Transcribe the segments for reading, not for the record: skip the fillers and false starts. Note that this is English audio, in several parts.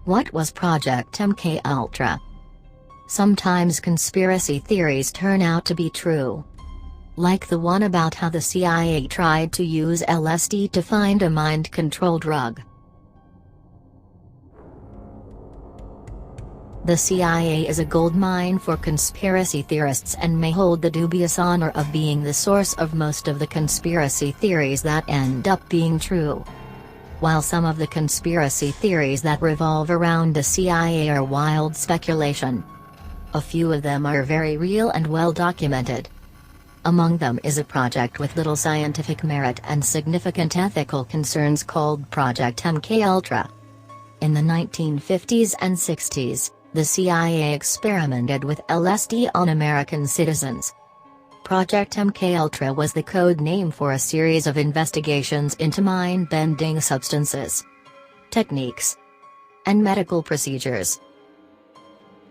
What was Project MKUltra? Sometimes conspiracy theories turn out to be true. Like the one about how the CIA tried to use LSD to find a mind control drug. The CIA is a goldmine for conspiracy theorists and may hold the dubious honor of being the source of most of the conspiracy theories that end up being true. While some of the conspiracy theories that revolve around the CIA are wild speculation, a few of them are very real and well documented. Among them is a project with little scientific merit and significant ethical concerns called Project MKUltra. In the 1950s and 60s, the CIA experimented with LSD on American citizens. Project MKUltra was the code name for a series of investigations into mind-bending substances, techniques, and medical procedures.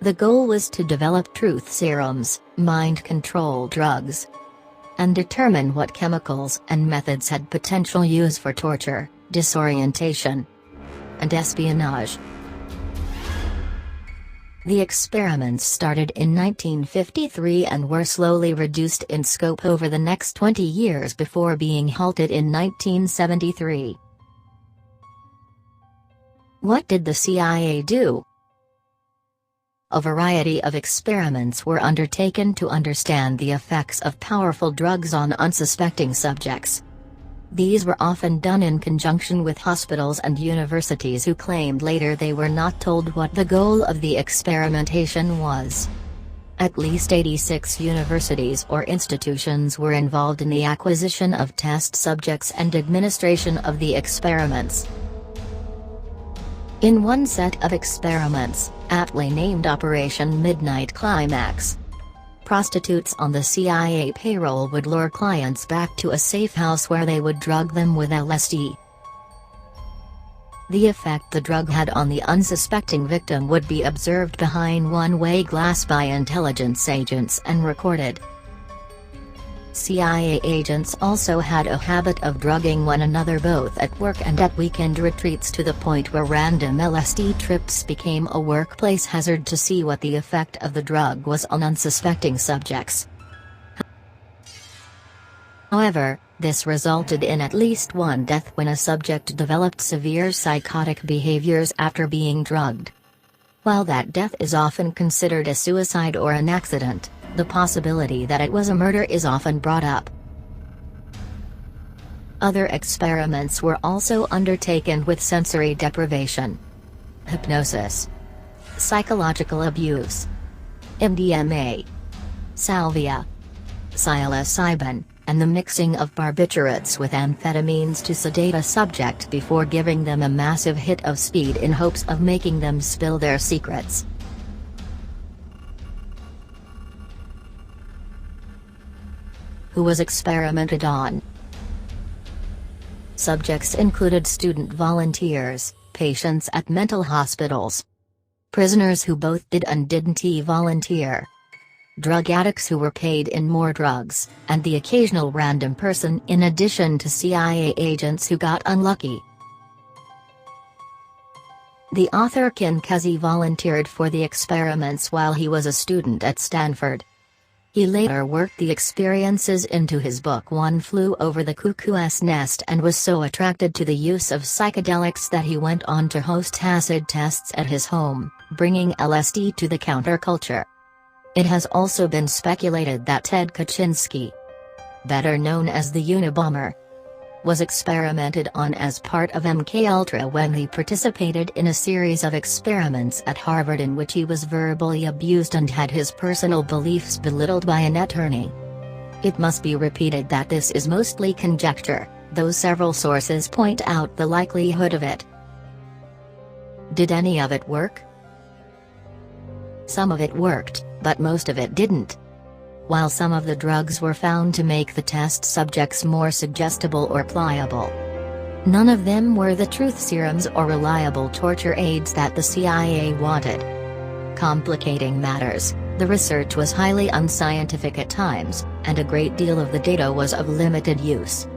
The goal was to develop truth serums, mind control drugs, and determine what chemicals and methods had potential use for torture, disorientation, and espionage. The experiments started in 1953 and were slowly reduced in scope over the next 20 years before being halted in 1973. What did the CIA do? A variety of experiments were undertaken to understand the effects of powerful drugs on unsuspecting subjects. These were often done in conjunction with hospitals and universities who claimed later they were not told what the goal of the experimentation was. At least 86 universities or institutions were involved in the acquisition of test subjects and administration of the experiments. In one set of experiments, aptly named Operation Midnight Climax, prostitutes on the CIA payroll would lure clients back to a safe house where they would drug them with LSD. The effect the drug had on the unsuspecting victim would be observed behind one-way glass by intelligence agents and recorded. CIA agents also had a habit of drugging one another both at work and at weekend retreats, to the point where random LSD trips became a workplace hazard to see what the effect of the drug was on unsuspecting subjects. However, this resulted in at least one death when a subject developed severe psychotic behaviors after being drugged. While that death is often considered a suicide or an accident, the possibility that it was a murder is often brought up. Other experiments were also undertaken with sensory deprivation, hypnosis, psychological abuse, MDMA, salvia, psilocybin, and the mixing of barbiturates with amphetamines to sedate a subject before giving them a massive hit of speed in hopes of making them spill their secrets. Who was experimented on? Subjects included student volunteers, patients at mental hospitals, prisoners who both did and didn't volunteer, drug addicts who were paid in more drugs, and the occasional random person, in addition to CIA agents who got unlucky. The author Ken Kesey volunteered for the experiments while he was a student at Stanford. He later worked the experiences into his book One Flew Over the Cuckoo's Nest and was so attracted to the use of psychedelics that he went on to host acid tests at his home, bringing LSD to the counterculture. It has also been speculated that Ted Kaczynski, better known as the Unabomber, was experimented on as part of MKUltra when he participated in a series of experiments at Harvard in which he was verbally abused and had his personal beliefs belittled by an attorney. It must be repeated that this is mostly conjecture, though several sources point out the likelihood of it. Did any of it work? Some of it worked, but most of it didn't. While some of the drugs were found to make the test subjects more suggestible or pliable, none of them were the truth serums or reliable torture aids that the CIA wanted. Complicating matters, the research was highly unscientific at times, and a great deal of the data was of limited use.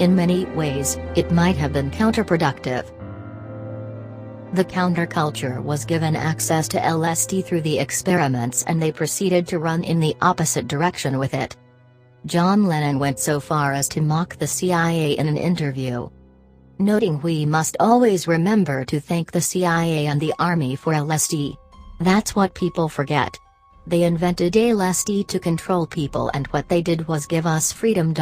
In many ways, it might have been counterproductive. The counterculture was given access to LSD through the experiments, and they proceeded to run in the opposite direction with it. John Lennon went so far as to mock the CIA in an interview, noting, "We must always remember to thank the CIA and the Army for LSD. That's what people forget. They invented LSD to control people, and what they did was give us freedom."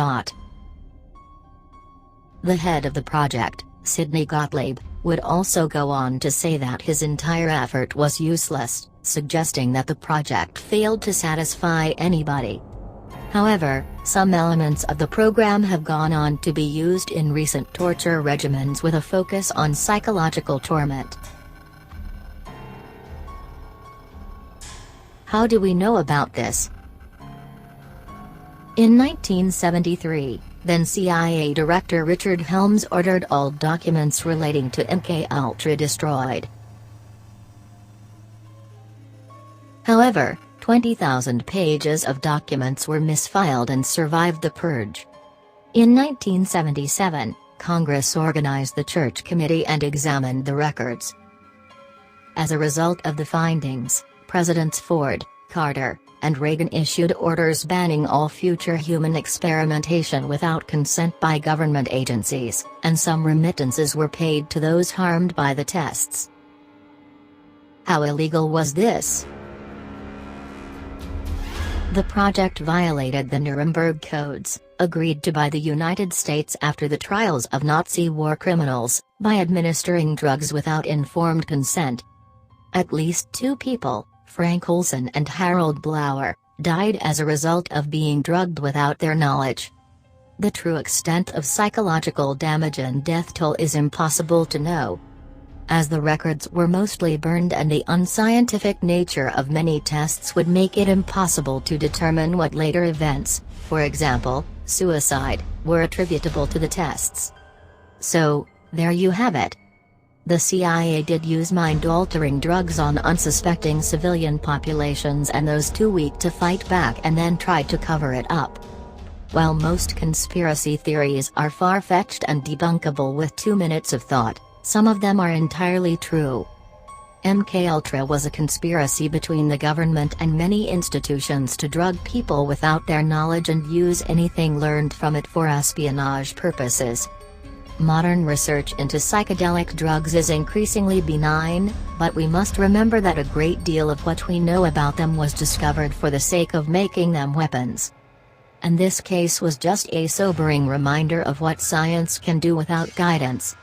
The head of the project, Sidney Gottlieb, would also go on to say that his entire effort was useless, suggesting that the project failed to satisfy anybody. However, some elements of the program have gone on to be used in recent torture regimens with a focus on psychological torment. How do we know about this? In 1973, then CIA Director Richard Helms ordered all documents relating to MKUltra destroyed. However, 20,000 pages of documents were misfiled and survived the purge. In 1977, Congress organized the Church Committee and examined the records. As a result of the findings, Presidents Ford, Carter, and Reagan issued orders banning all future human experimentation without consent by government agencies, and some remittances were paid to those harmed by the tests. How illegal was this? The project violated the Nuremberg Codes, agreed to by the United States after the trials of Nazi war criminals, by administering drugs without informed consent. At least 2 people, Frank Olson and Harold Blauer, died as a result of being drugged without their knowledge. The true extent of psychological damage and death toll is impossible to know, as the records were mostly burned and the unscientific nature of many tests would make it impossible to determine what later events, for example, suicide, were attributable to the tests. So, there you have it. The CIA did use mind-altering drugs on unsuspecting civilian populations and those too weak to fight back, and then tried to cover it up. While most conspiracy theories are far-fetched and debunkable with 2 minutes of thought, some of them are entirely true. MKUltra was a conspiracy between the government and many institutions to drug people without their knowledge and use anything learned from it for espionage purposes. Modern research into psychedelic drugs is increasingly benign, but we must remember that a great deal of what we know about them was discovered for the sake of making them weapons. And this case was just a sobering reminder of what science can do without guidance.